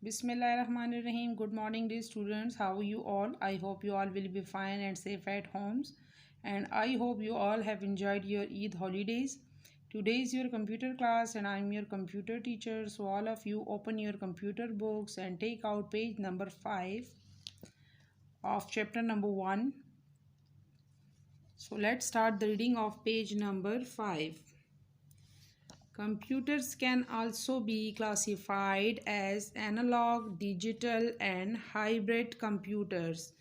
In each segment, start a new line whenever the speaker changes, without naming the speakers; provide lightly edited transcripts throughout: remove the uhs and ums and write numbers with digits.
Bismillahirrahmanirrahim. Good morning, dear students. How are you all? I hope you all will be fine and safe at homes. And I hope you all have enjoyed your Eid holidays. Today is your computer class and I'm your computer teacher. So all of you open your computer books and take out page number 5 of chapter number 1. So let's start the reading of page number 5. Computers can also be classified as analog, digital and hybrid computers.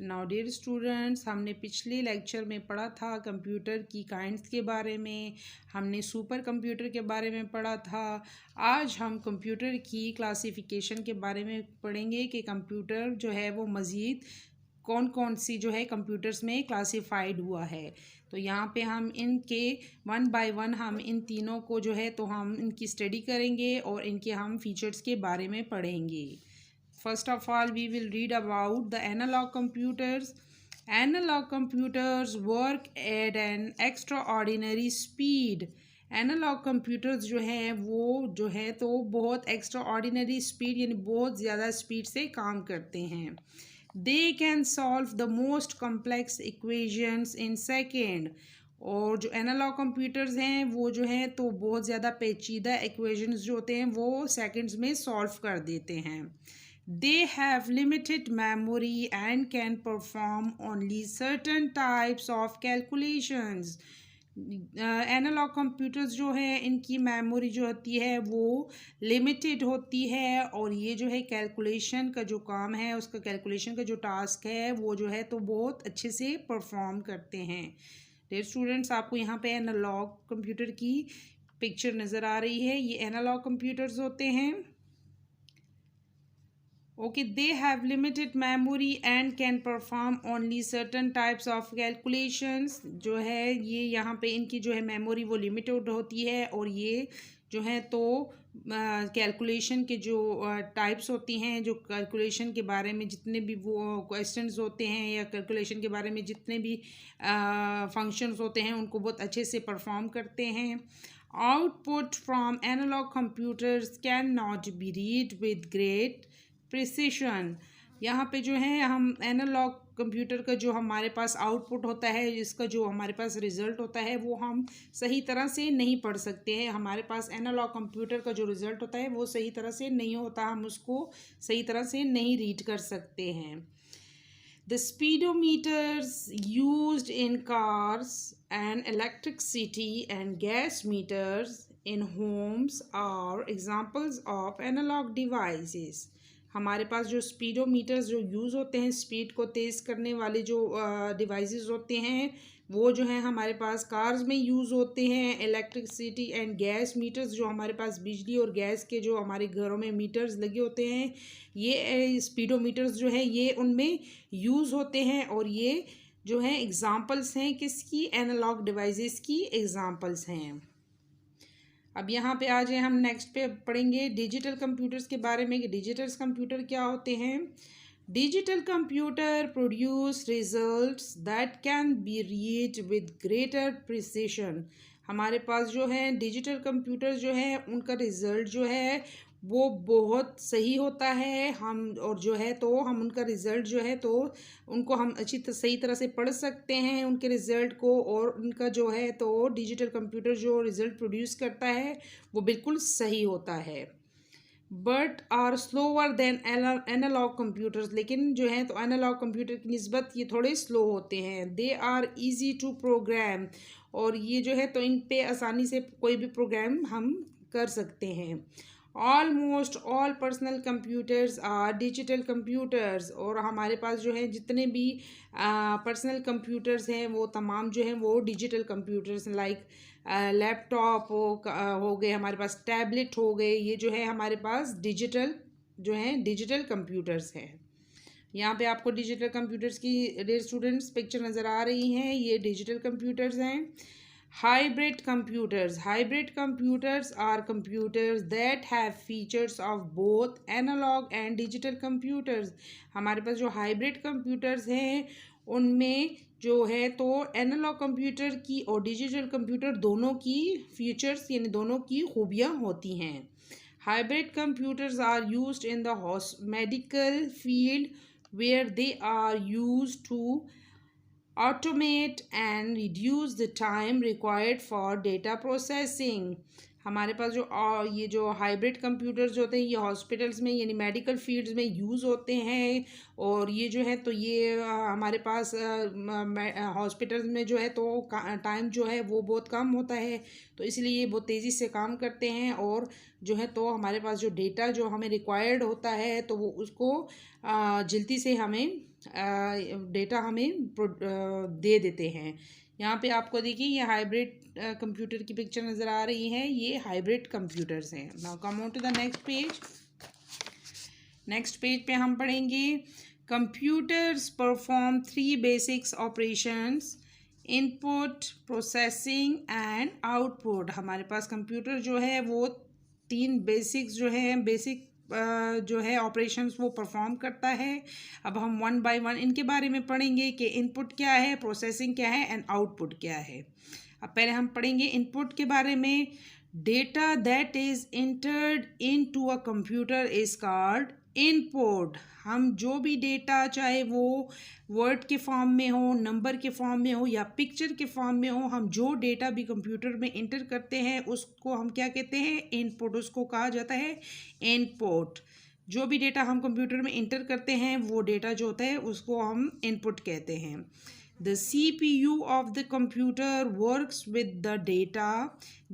Now dear students, हमने पिछले lecture में पढ़ा था computer की kinds के बारे में, हमने सुपर कंप्यूटर के बारे में पढ़ा था। आज हम कंप्यूटर की क्लासिफिकेशन के बारे में पढ़ेंगे कि कंप्यूटर जो है वो मज़ीद कौन कौन सी जो है कंप्यूटर्स में क्लासिफाइड हुआ है। तो यहाँ पे हम इनके वन बाय वन हम इन तीनों को जो है तो हम इनकी स्टडी करेंगे और इनके हम फीचर्स के बारे में पढ़ेंगे। First of all we will read about the analog computers. Analog computers work at an extraordinary speed. Analog computers जो हैं वो जो है तो बहुत एक्स्ट्रा ऑर्डिनरी स्पीड यानी बहुत ज़्यादा स्पीड से काम करते हैं। They can solve the most complex equations in second। और जो एनालॉग कंप्यूटर्स हैं वो जो है तो बहुत ज़्यादा पेचीदा इक्वेशंस जो होते हैं वो सेकंड्स में सॉल्व कर देते हैं। They have limited memory and can perform only certain types of calculations। Analog computers जो है इनकी मेमोरी जो होती है वो लिमिटेड होती है और ये जो है कैलकुलेशन का जो काम है उसका कैलकुलेशन का जो टास्क है वो जो है तो बहुत अच्छे से परफॉर्म करते हैं। डियर स्टूडेंट्स, आपको यहाँ पे एनालॉग कंप्यूटर की पिक्चर नज़र आ रही है, ये एनालॉग कंप्यूटर्स होते हैं। Okay, they have limited memory and can perform only certain types of calculations। जो है ये यहाँ पे इनकी जो है मेमोरी वो लिमिटेड होती है और ये जो है तो कैलकुलेशन के जो टाइप्स होती हैं, जो कैलकुलेशन के बारे में जितने भी वो क्वेश्चंस होते हैं या कैलकुलेशन के बारे में जितने भी फंक्शंस होते हैं उनको बहुत अच्छे से परफॉर्म करते हैं। Output from analog computers can not be read with great precision. यहाँ पे जो है हम एनालॉग कंप्यूटर का जो हमारे पास आउटपुट होता है, इसका जो हमारे पास रिज़ल्ट होता है वो हम सही तरह से नहीं पढ़ सकते हैं। हमारे पास एनालॉग कंप्यूटर का जो रिज़ल्ट होता है वो सही तरह से नहीं होता, हम उसको सही तरह से नहीं रीड कर सकते हैं। The speedometers used in cars and electricity and gas meters in homes are examples of analog devices। हमारे पास जो स्पीडोमीटर्स जो यूज़ होते हैं, स्पीड को तेज़ करने वाले जो डिवाइसेस होते हैं वो जो है हमारे पास कार्स में यूज़ होते हैं। इलेक्ट्रिसिटी एंड गैस मीटर्स जो हमारे पास बिजली और गैस के जो हमारे घरों में मीटर्स लगे होते हैं, ये स्पीडोमीटर्स जो है ये उनमें यूज़ होते हैं और ये जो है एग्ज़ाम्पल्स हैं किसकी, एनालॉग डिवाइसेस की एग्ज़ाम्पल्स हैं। अब यहाँ पे आ जाए हम नेक्स्ट पे पढ़ेंगे डिजिटल कंप्यूटर्स के बारे में कि डिजिटल कंप्यूटर क्या होते हैं। Digital computer produce results that can be read with greater precision. हमारे पास जो है डिजिटल कंप्यूटर जो है उनका रिज़ल्ट जो है वो बहुत सही होता है, हम और जो है तो हम उनका रिज़ल्ट जो है तो उनको हम सही तरह से पढ़ सकते हैं उनके रिज़ल्ट को, और उनका जो है तो डिजिटल कंप्यूटर जो रिज़ल्ट प्रोड्यूस करता है वो बिल्कुल सही होता है। But are slower than analog computers. लेकिन जो है तो एनालॉग कंप्यूटर की निस्बत ये थोड़े स्लो होते हैं। They are easy to program. और ये जो है तो इन पे आसानी से कोई भी प्रोग्राम हम कर सकते हैं। Almost all personal computers are digital computers. और हमारे पास जो है जितने भी पर्सनल कंप्यूटर्स हैं वो तमाम जो हैं वो डिजिटल कंप्यूटर्स, लाइक लैपटॉप हो गए, हमारे पास टैबलेट हो गए, ये जो है हमारे पास डिजिटल जो हैं डिजिटल कंप्यूटर्स हैं। यहाँ पे आपको डिजिटल कंप्यूटर्स की डियर स्टूडेंट्स पिक्चर नज़र आ रही हैं, ये डिजिटल कंप्यूटर्स हैं। Hybrid computers. Hybrid computers are computers that have features of both analog and digital computers। हमारे पास जो हाइब्रिड कंप्यूटर्स हैं उनमें जो है तो एनालॉग कंप्यूटर की और डिजिटल कंप्यूटर दोनों की फीचर्स यानी दोनों की खूबियाँ होती हैं। Hybrid computers are used in the medical field where they are used to automate and reduce the time required for data processing. हमारे पास जो ये जो हाइब्रिड कंप्यूटर्स होते हैं ये हॉस्पिटल्स में यानी मेडिकल फील्ड्स में यूज़ होते हैं और ये जो है तो ये हमारे पास हॉस्पिटल्स में जो है तो टाइम जो है वो बहुत कम होता है, तो इसलिए ये बहुत तेज़ी से काम करते हैं और जो है तो हमारे पास जो डेटा जो हमें रिक्वायर्ड होता है तो वो उसको जल्दी से हमें डेटा हमें दे देते हैं। यहाँ पे आपको देखिए ये हाइब्रिड कंप्यूटर की पिक्चर नज़र आ रही है, ये हाइब्रिड कंप्यूटर्स हैं। Now come on to the next page. Next page पे हम पढ़ेंगे computers perform 3 basics operations, input, processing and output. हमारे पास कंप्यूटर जो है वो 3 बेसिक्स जो है बेसिक जो है ऑपरेशंस वो परफॉर्म करता है। अब हम वन बाय वन इनके बारे में पढ़ेंगे कि इनपुट क्या है, प्रोसेसिंग क्या है एंड आउटपुट क्या है। अब पहले हम पढ़ेंगे इनपुट के बारे में। Data that is entered into a computer is called input. हम जो भी डेटा चाहे वो वर्ड के फॉर्म में हो, नंबर के फॉर्म में हो या पिक्चर के फॉर्म में हो, हम जो डेटा भी कंप्यूटर में इंटर करते हैं उसको हम क्या कहते हैं, इनपुट। उसको कहा जाता है इनपुट। जो भी डेटा हम कंप्यूटर में इंटर करते हैं वो डेटा जो होता है उसको हम इनपुट कहते हैं। The CPU of the computer works with the data.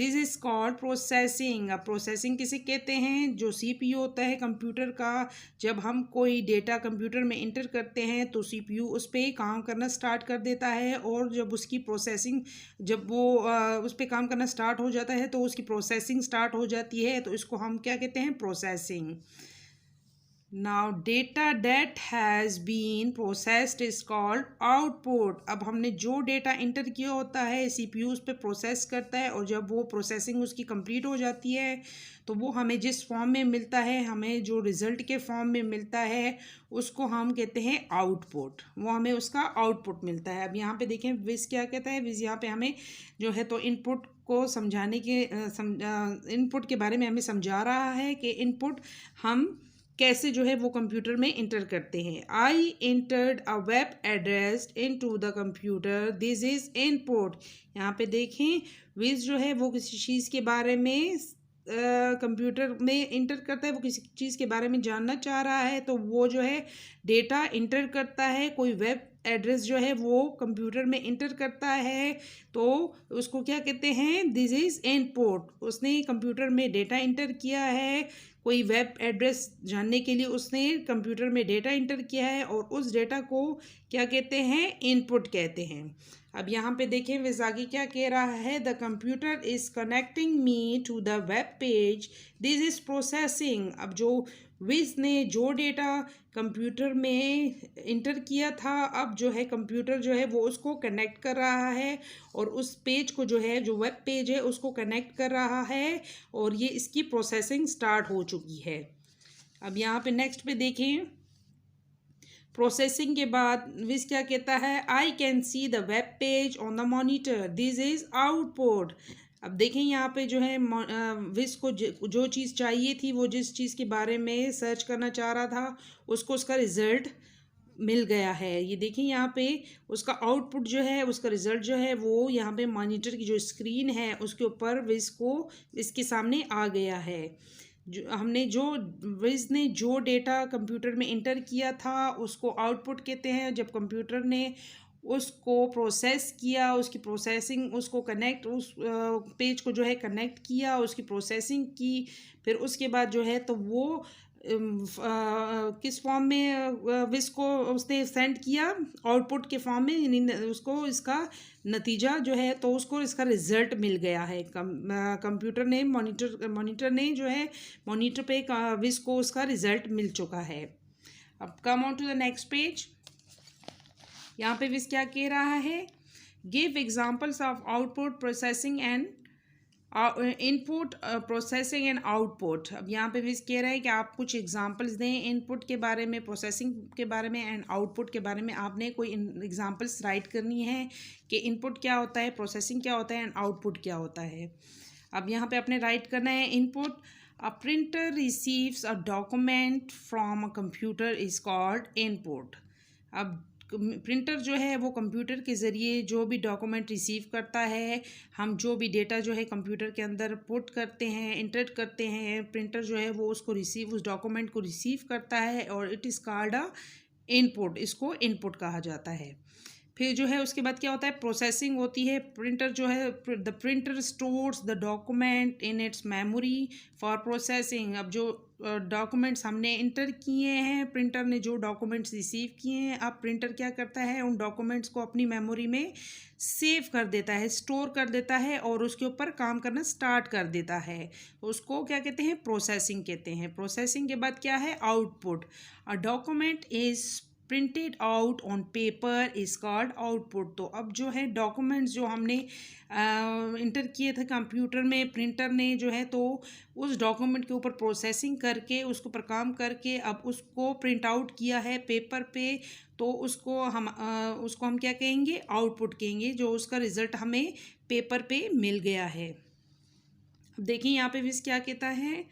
This is called processing. अब प्रोसेसिंग किसे कहते हैं, जो CPU होता है कंप्यूटर का, जब हम कोई डेटा कंप्यूटर में इंटर करते हैं तो CPU उस पर काम करना स्टार्ट कर देता है और जब उसकी प्रोसेसिंग जब वो उस पर काम करना स्टार्ट हो जाता है तो उसकी प्रोसेसिंग स्टार्ट हो जाती है, तो इसको हम क्या कहते हैं, processing. Now data that has been processed is called output. अब हमने जो डेटा इंटर किया होता है CPU उस पर प्रोसेस करता है और जब वो प्रोसेसिंग उसकी कंप्लीट हो जाती है तो वो हमें जिस फॉर्म में मिलता है, हमें जो रिज़ल्ट के फॉर्म में मिलता है उसको हम कहते हैं आउटपुट। वो हमें उसका आउटपुट मिलता है। अब यहाँ पे देखें विज़ क्या कहता है। विज़ यहाँ पे हमें जो है तो इनपुट को समझाने के इनपुट के बारे में हमें समझा रहा है कि इनपुट हम कैसे जो है वो कंप्यूटर में इंटर करते हैं। I entered a web address into the computer, this is input. यहाँ पे देखें विज जो है वो किसी चीज़ के बारे में कंप्यूटर में इंटर करता है, वो किसी चीज़ के बारे में जानना चाह रहा है तो वो जो है डेटा इंटर करता है। कोई वेब एड्रेस जो है वो कंप्यूटर में इंटर करता है तो उसको क्या कहते हैं, दिस इज़ इनपुट। उसने कंप्यूटर में डेटा इंटर किया है, कोई वेब एड्रेस जानने के लिए उसने कंप्यूटर में डेटा इंटर किया है और उस डेटा को क्या कहते हैं, इनपुट कहते हैं। अब यहाँ पे देखें विज़ागी क्या कह रहा है, the computer is connecting me to the web page, this is processing. अब जो विज ने जो डेटा कंप्यूटर में इंटर किया था, अब जो है कंप्यूटर जो है वो उसको कनेक्ट कर रहा है और उस पेज को जो है जो वेब पेज है उसको कनेक्ट कर रहा है और ये इसकी प्रोसेसिंग स्टार्ट हो चुकी है। अब यहाँ पे नेक्स्ट पे देखें, प्रोसेसिंग के बाद विज क्या कहता है, I can see the web page on the monitor, this is output. अब देखें यहाँ पे जो है विज को जो चीज़ चाहिए थी, वो जिस चीज़ के बारे में सर्च करना चाह रहा था उसको उसका रिज़ल्ट मिल गया है। ये देखिए यहाँ पे उसका आउटपुट जो है, उसका रिज़ल्ट जो है वो यहाँ पे मॉनिटर की जो स्क्रीन है उसके ऊपर विज को इसके सामने आ गया है। जो हमने विज ने जो डेटा कंप्यूटर में इंटर किया था उसको आउटपुट कहते हैं। जब कंप्यूटर ने उसको प्रोसेस किया, उसकी प्रोसेसिंग उसको कनेक्ट उस पेज को जो है कनेक्ट किया, उसकी प्रोसेसिंग की, फिर उसके बाद जो है तो वो किस फॉर्म में विज को उसने सेंड किया, आउटपुट के फॉर्म में, यानी उसको इसका नतीजा जो है तो उसको इसका रिज़ल्ट मिल गया है। कंप्यूटर ने मॉनिटर ने जो है मॉनिटर पे विज को उसका रिज़ल्ट मिल चुका है। अब come on to the next page. यहाँ पे विज क्या कह रहा है, give examples of output processing and input processing and output. अब यहाँ पे विज कह रहा है कि आप कुछ एग्जांपल्स दें इनपुट के बारे में, प्रोसेसिंग के बारे में एंड आउटपुट के बारे में। आपने कोई एग्जांपल्स राइट करनी है कि इनपुट क्या होता है, प्रोसेसिंग क्या होता है एंड आउटपुट क्या होता है। अब यहाँ पे आपने राइट करना है input, A printer receives a document from a computer is called input. अब प्रिंटर जो है वो कंप्यूटर के ज़रिए जो भी डॉक्यूमेंट रिसीव करता है, हम जो भी डेटा जो है कंप्यूटर के अंदर पुट करते हैं, इंटर करते हैं, प्रिंटर जो है वो उसको उस डॉक्यूमेंट को रिसीव करता है और it is called a input. इसको इनपुट कहा जाता है। फिर जो है उसके बाद क्या होता है, प्रोसेसिंग होती है। प्रिंटर जो है, the printer stores the document in its memory for processing. अब जो डॉक्यूमेंट्स हमने इंटर किए हैं, प्रिंटर ने जो डॉक्यूमेंट्स रिसीव किए हैं, अब प्रिंटर क्या करता है, उन डॉक्यूमेंट्स को अपनी मेमोरी में सेव कर देता है, स्टोर कर देता है और उसके ऊपर काम करना स्टार्ट कर देता है। उसको क्या कहते हैं, प्रोसेसिंग कहते हैं। प्रोसेसिंग के बाद क्या है, output. A document is printed out on paper is called output. तो अब जो है डॉक्यूमेंट्स जो हमने इंटर किए थे कंप्यूटर में, प्रिंटर ने जो है तो उस डॉक्यूमेंट के ऊपर प्रोसेसिंग करके, उसके ऊपर काम करके अब उसको प्रिंट आउट किया है पेपर पे, तो उसको हम क्या कहेंगे, आउटपुट कहेंगे, जो उसका रिज़ल्ट हमें पेपर पे मिल गया है। अब देखिए यहाँ पे भी क्या कहता है,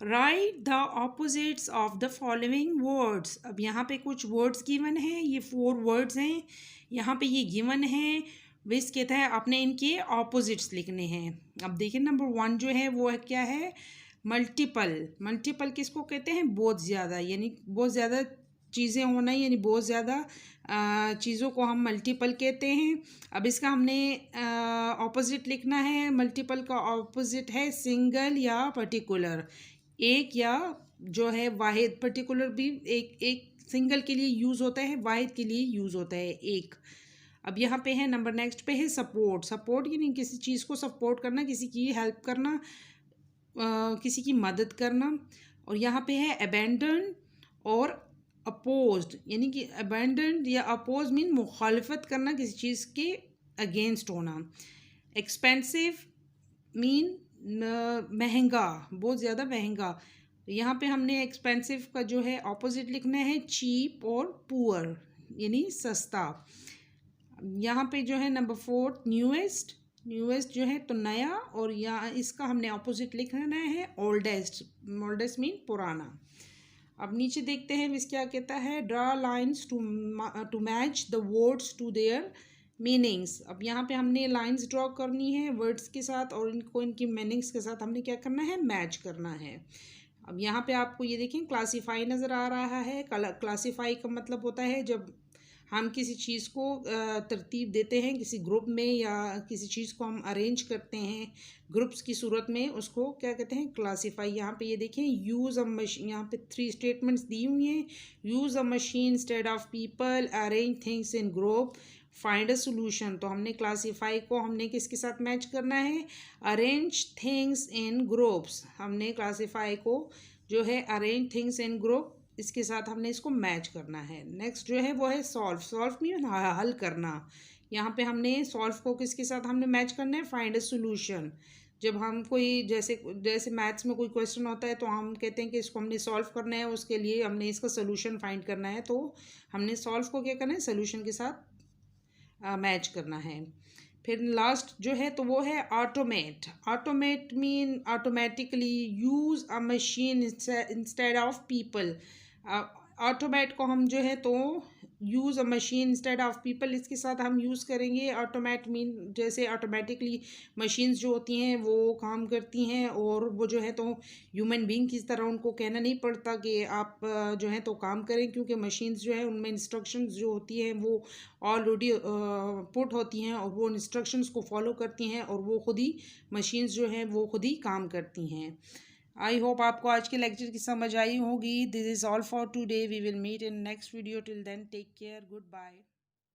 right the opposites of the following words. अब यहाँ पे कुछ वर्ड्स गिवन हैं, ये 4 वर्ड्स हैं यहाँ पे, ये गिवन हैं। विस कहता है आपने इनके ऑपोजिट्स लिखने हैं। अब देखिए नंबर 1 जो है वो है क्या है, मल्टीपल। मल्टीपल किसको कहते हैं, बहुत ज़्यादा, यानी बहुत ज़्यादा चीज़ें होना, यानी बहुत ज़्यादा चीज़ों को हम मल्टीपल कहते हैं। अब इसका हमने ऑपोजिट लिखना है। मल्टीपल का ऑपोजिट है सिंगल या पर्टिकुलर, एक या जो है वाहिद। पर्टिकुलर भी एक सिंगल के लिए यूज़ होता है, वाहिद के लिए यूज़ होता है एक। अब यहाँ पे है नंबर नेक्स्ट पे है सपोर्ट। सपोर्ट यानी किसी चीज़ को सपोर्ट करना, किसी की हेल्प करना, किसी की मदद करना। और यहाँ पे है अबैंडन और अपोज्ड, यानी कि अबैंडन या अपोज मीन मुखालफत करना, किसी चीज़ के अगेंस्ट होना। एक्सपेंसिव मीन महंगा, बहुत ज़्यादा महंगा। यहाँ पे हमने एक्सपेंसिव का जो है ऑपोजिट लिखना है चीप और पुअर, यानी सस्ता। यहाँ पे जो है नंबर 4 न्यूएस्ट। न्यूएस्ट जो है तो नया, और यहाँ इसका हमने ऑपोजिट लिखना है ओल्डेस्ट। ओल्डेस्ट मीन पुराना। अब नीचे देखते हैं इस क्या कहता है, draw lines to match the words to their meanings. अब यहाँ पे हमने लाइंस ड्रॉ करनी है वर्ड्स के साथ, और इनको इनकी मीनिंग्स के साथ हमने क्या करना है, मैच करना है। अब यहाँ पे आपको ये देखें क्लासीफाई नज़र आ रहा है। क्लासीफाई का मतलब होता है जब हम किसी चीज़ को तरतीब देते हैं किसी ग्रुप में, या किसी चीज़ को हम अरेंज करते हैं ग्रुप्स की सूरत में, उसको क्या कहते हैं, क्लासीफाई। यहाँ पे ये देखें यूज़ अ मशीन, यहाँ पे 3 स्टेटमेंट्स दी हुई हैं। Use a machine instead of people, arrange things in group, find a solution. तो हमने क्लासीफाई को हमने किसके साथ मैच करना है, अरेंज थिंग्स इन ग्रुप्स। हमने क्लासीफाई को जो है अरेंज थिंग्स इन ग्रुप, इसके साथ हमने इसको मैच करना है। नेक्स्ट जो है वो है सॉल्व। सॉल्व मीन हल करना। यहाँ पे हमने सॉल्व को किसके साथ हमने मैच करना है, फाइंड अ सोल्यूशन। जब हम कोई जैसे मैथ्स में कोई क्वेश्चन होता है तो हम कहते हैं कि इसको हमने सॉल्व करना है, उसके लिए हमने इसका सोल्यूशन फाइंड करना है, तो हमने सॉल्व को क्या करना है, सोल्यूशन के साथ मैच करना है। फिर लास्ट जो है तो वो है automate. Automate mean automatically use a machine instead of people. Automate को हम जो है तो use a machine instead of people, इसके साथ हम यूज़ करेंगे। ऑटोमेट मीन जैसे ऑटोमेटिकली मशीन्स जो होती हैं वो काम करती हैं, और वो जो है तो ह्यूमन बीइंग की तरह उनको कहना नहीं पड़ता कि आप जो है तो काम करें, क्योंकि मशीन्स जो है उनमें इंस्ट्रक्शंस जो होती हैं वो ऑलरेडी पुट होती हैं, और वो इंस्ट्रक्शंस को फॉलो करती हैं, और वो खुद ही मशीन्स जो हैं वो खुद ही काम करती हैं। आई होप आपको आज के लेक्चर की समझ आई होगी। This is all for today. We will meet in next video. Till then take care, good bye.